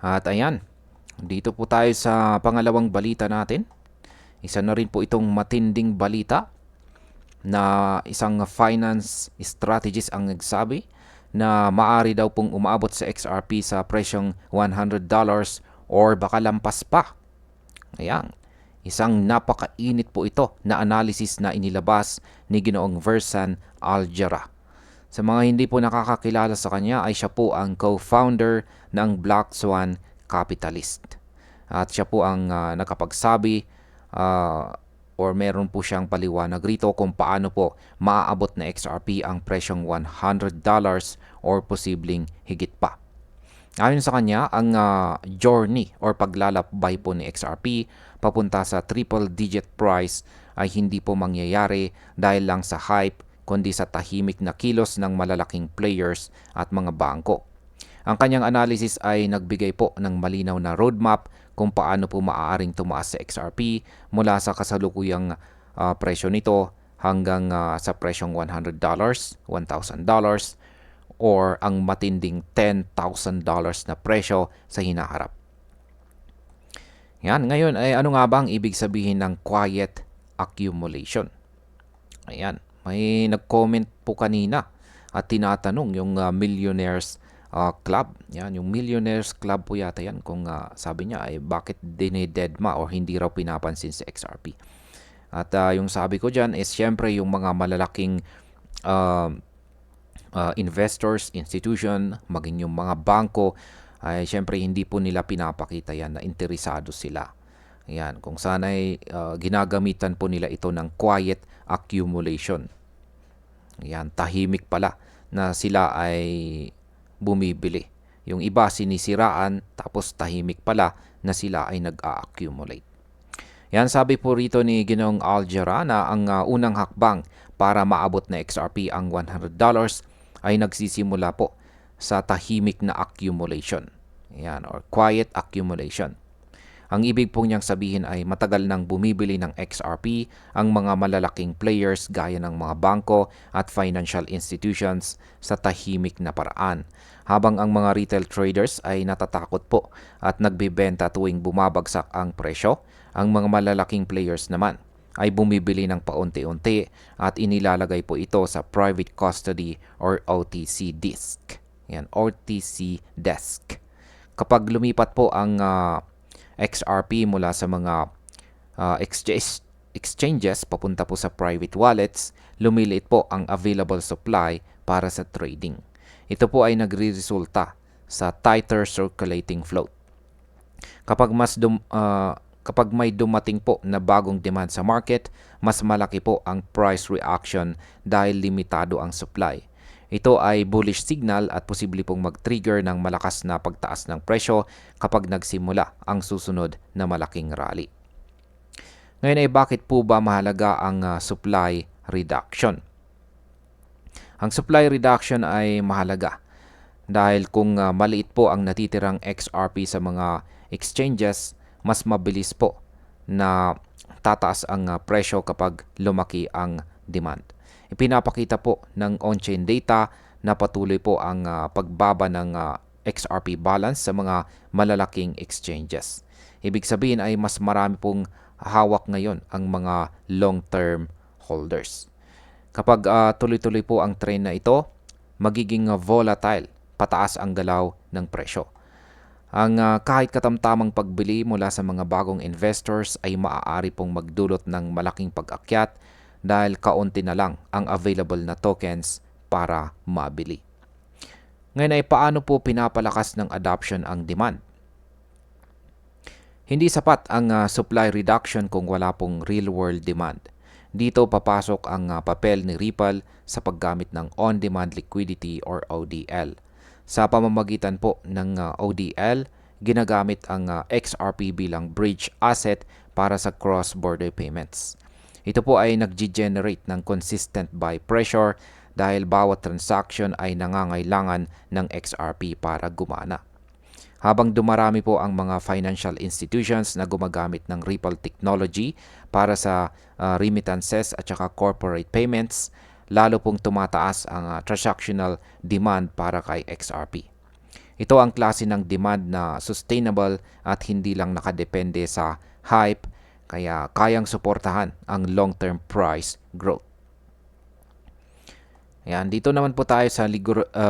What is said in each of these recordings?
At ayan, dito po tayo sa pangalawang balita natin. Isa na rin po itong matinding balita na isang finance strategist ang nagsabi na maari daw pong umaabot sa XRP sa presyong $100 or baka lampas pa. Ayan, isang napakainit po ito na analysis na inilabas ni Ginoong Versan Aljara. Sa mga hindi po nakakakilala sa kanya ay siya po ang co-founder ng Black Swan Capitalist. At siya po ang nakapagsabi or meron po siyang paliwanag rito kung paano po maaabot na XRP ang presyong $100 or posibleng higit pa. Ayon sa kanya, ang journey or paglalakbay po ni XRP papunta sa triple-digit price ay hindi po mangyayari dahil lang sa hype kundi sa tahimik na kilos ng malalaking players at mga bangko. Ang kanyang analysis ay nagbigay po ng malinaw na roadmap kung paano po maaaring tumaas sa XRP mula sa kasalukuyang presyo nito hanggang sa presyong $100, $1,000, or ang matinding $10,000 na presyo sa hinaharap. Yan, ngayon ay ano nga ba ang ibig sabihin ng quiet accumulation? Ayan, may nag-comment po kanina at tinatanong yung Millionaires Club. Yan, yung Millionaires Club po yata yan kung sabi niya ay bakit dinededma o hindi raw pinapansin sa XRP. At yung sabi ko dyan is syempre yung mga malalaking investors, institution, maging yung mga bangko ay syempre hindi po nila pinapakita yan na interesado sila. Ayan, kung sana ay ginagamitan po nila ito ng quiet accumulation. Ayan, tahimik pala na sila ay bumibili. Yung iba sinisiraan tapos tahimik pala na sila ay nag-a-accumulate. Yan, sabi po rito ni Ginoong Aljara na ang unang hakbang para maabot na XRP ang $100 ay nagsisimula po sa tahimik na accumulation. Yan, or quiet accumulation. Ang ibig po niyang sabihin ay matagal nang bumibili ng XRP ang mga malalaking players gaya ng mga bangko at financial institutions sa tahimik na paraan. Habang ang mga retail traders ay natatakot po at nagbebenta tuwing bumabagsak ang presyo, ang mga malalaking players naman ay bumibili ng paunti-unti at inilalagay po ito sa private custody or OTC desk. Yan, OTC desk. Kapag lumipat po ang XRP mula sa mga exchanges papunta po sa private wallets, lumiliit po ang available supply para sa trading. Ito po ay nagre-resulta sa tighter circulating float. Kapag may dumating po na bagong demand sa market, mas malaki po ang price reaction dahil limitado ang supply. Ito ay bullish signal at posible pong mag-trigger ng malakas na pagtaas ng presyo kapag nagsimula ang susunod na malaking rally. Ngayon ay bakit po ba mahalaga ang supply reduction? Ang supply reduction ay mahalaga dahil kung maliit po ang natitirang XRP sa mga exchanges, mas mabilis po na tataas ang presyo kapag lumaki ang demand. Ipinapakita po ng on-chain data na patuloy po ang pagbaba ng XRP balance sa mga malalaking exchanges. Ibig sabihin ay mas marami pong hawak ngayon ang mga long-term holders. Kapag tuloy-tuloy po ang trend na ito, magiging volatile, pataas ang galaw ng presyo. Ang kahit katamtamang pagbili mula sa mga bagong investors ay maaari pong magdulot ng malaking pag-akyat dahil kaunti na lang ang available na tokens para mabili. Ngayon ay paano po pinapalakas ng adoption ang demand? Hindi sapat ang supply reduction kung wala pong real-world demand. Dito papasok ang papel ni Ripple sa paggamit ng on-demand liquidity or ODL. Sa pamamagitan po ng ODL, ginagamit ang XRP bilang bridge asset para sa cross-border payments. Ito po ay nag-generate ng consistent buy pressure dahil bawat transaction ay nangangailangan ng XRP para gumana. Habang dumarami po ang mga financial institutions na gumagamit ng Ripple technology para sa remittances at saka corporate payments, lalo pong tumataas ang transactional demand para kay XRP. Ito ang klase ng demand na sustainable at hindi lang nakadepende sa hype, kaya kayang suportahan ang long-term price growth. Ayan, dito naman po tayo sa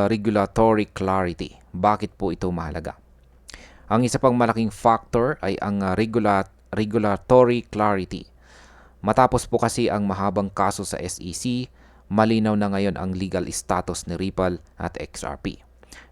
regulatory clarity. Bakit po ito mahalaga? Ang isa pang malaking factor ay ang regulatory clarity. Matapos po kasi ang mahabang kaso sa SEC, malinaw na ngayon ang legal status ni Ripple at XRP.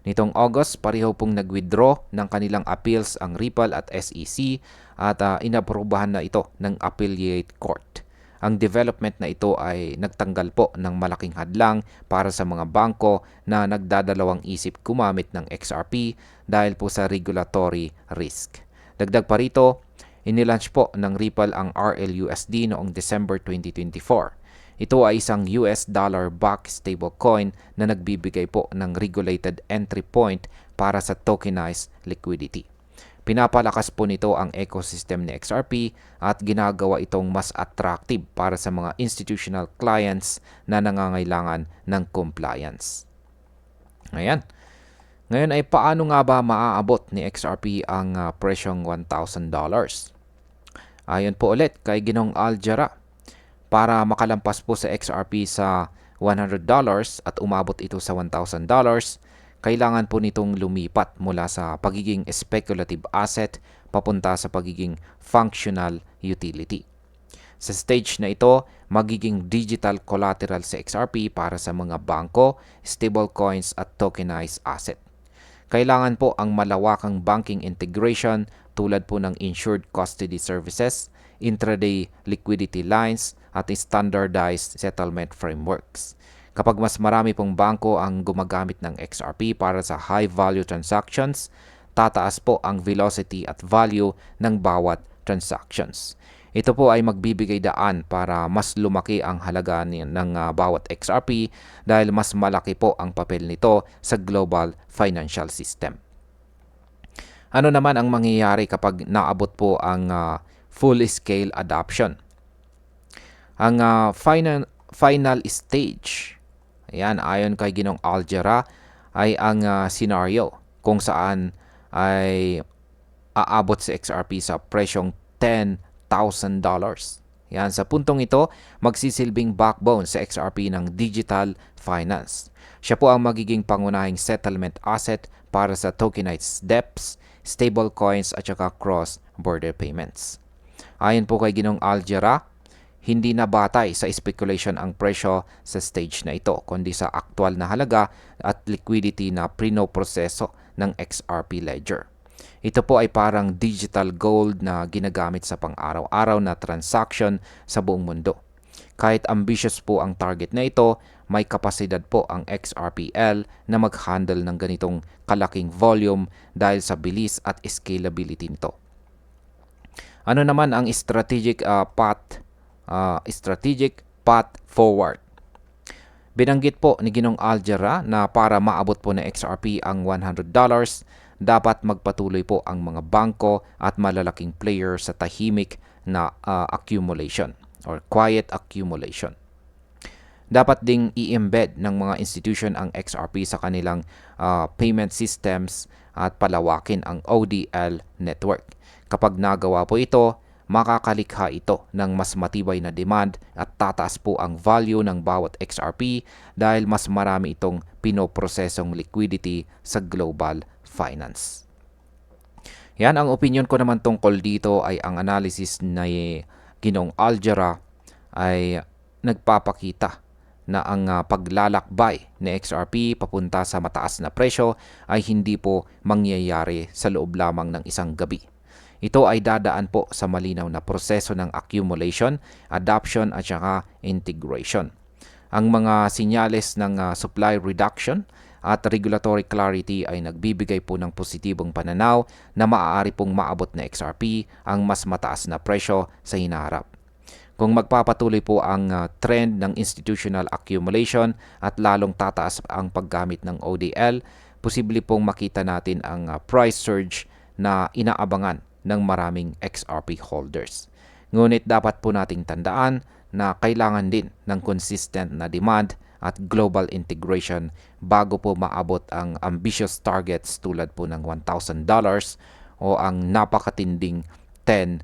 Nitong August, pareho pong nag-withdraw ng kanilang appeals ang Ripple at SEC at inaprubahan na ito ng Appellate Court. Ang development na ito ay nagtanggal po ng malaking hadlang para sa mga bangko na nagdadalawang isip gumamit ng XRP dahil po sa regulatory risk. Dagdag pa rito, inilaunch po ng Ripple ang RLUSD noong December 2024. Ito ay isang US dollar-backed stablecoin na nagbibigay po ng regulated entry point para sa tokenized liquidity. Pinapalakas po nito ang ecosystem ni XRP at ginagawa itong mas attractive para sa mga institutional clients na nangangailangan ng compliance. Ayan. Ngayon ay paano nga ba maaabot ni XRP ang presyong $1,000? Ayon po ulit kay Ginong Aljara, para makalampas po sa XRP sa $100 at umabot ito sa $1,000, kailangan po nitong lumipat mula sa pagiging speculative asset papunta sa pagiging functional utility. Sa stage na ito, magiging digital collateral sa XRP para sa mga bangko, stablecoins at tokenized asset. Kailangan po ang malawakang banking integration tulad po ng insured custody services, intraday liquidity lines at standardized settlement frameworks. Kapag mas marami pong bangko ang gumagamit ng XRP para sa high-value transactions, tataas po ang velocity at value ng bawat transactions. Ito po ay magbibigay daan para mas lumaki ang halaga ng bawat XRP dahil mas malaki po ang papel nito sa global financial system. Ano naman ang mangyayari kapag naabot po ang full-scale adoption? Ang final stage, ayan, ayon kay Ginong Aljara, ay ang scenario kung saan ay aabot sa XRP sa presyong $10,000. Yan, sa puntong ito, magsisilbing backbone sa XRP ng digital finance. Siya po ang magiging pangunahing settlement asset para sa tokenized dEPs, stablecoins at saka cross-border payments. Ayon po kay Ginong Aljara, hindi na batay sa speculation ang presyo sa stage na ito, kundi sa aktual na halaga at liquidity na pinoproseso ng XRP ledger. Ito po ay parang digital gold na ginagamit sa pang-araw-araw na transaction sa buong mundo. Kahit ambitious po ang target na ito, may kapasidad po ang XRPL na mag-handle ng ganitong kalaking volume dahil sa bilis at scalability nito. Ano naman ang strategic path forward? Binanggit po ni Ginong Aljara na para maabot po ng XRP ang $100, dapat magpatuloy po ang mga bangko at malalaking player sa tahimik na accumulation or quiet accumulation. Dapat ding i-embed ng mga institution ang XRP sa kanilang payment systems at palawakin ang ODL network. Kapag nagawa po ito, makakalikha ito ng mas matibay na demand at tataas po ang value ng bawat XRP dahil mas marami itong pinoprosesong liquidity sa global finance. Yan, ang opinion ko naman tungkol dito ay ang analysis ni Ginong Aljara ay nagpapakita na ang paglalakbay ni XRP papunta sa mataas na presyo ay hindi po mangyayari sa loob lamang ng isang gabi. Ito ay dadaan po sa malinaw na proseso ng accumulation, adoption at saka integration. Ang mga sinyales ng supply reduction at regulatory clarity ay nagbibigay po ng positibong pananaw na maaari pong maabot na XRP ang mas mataas na presyo sa hinaharap. Kung magpapatuloy po ang trend ng institutional accumulation at lalong tataas ang paggamit ng ODL, posible pong makita natin ang price surge na inaabangan ng maraming XRP holders. Ngunit dapat po nating tandaan na kailangan din ng consistent na demand at global integration bago po maabot ang ambitious targets tulad po ng $1,000 o ang napakatinding $10,000.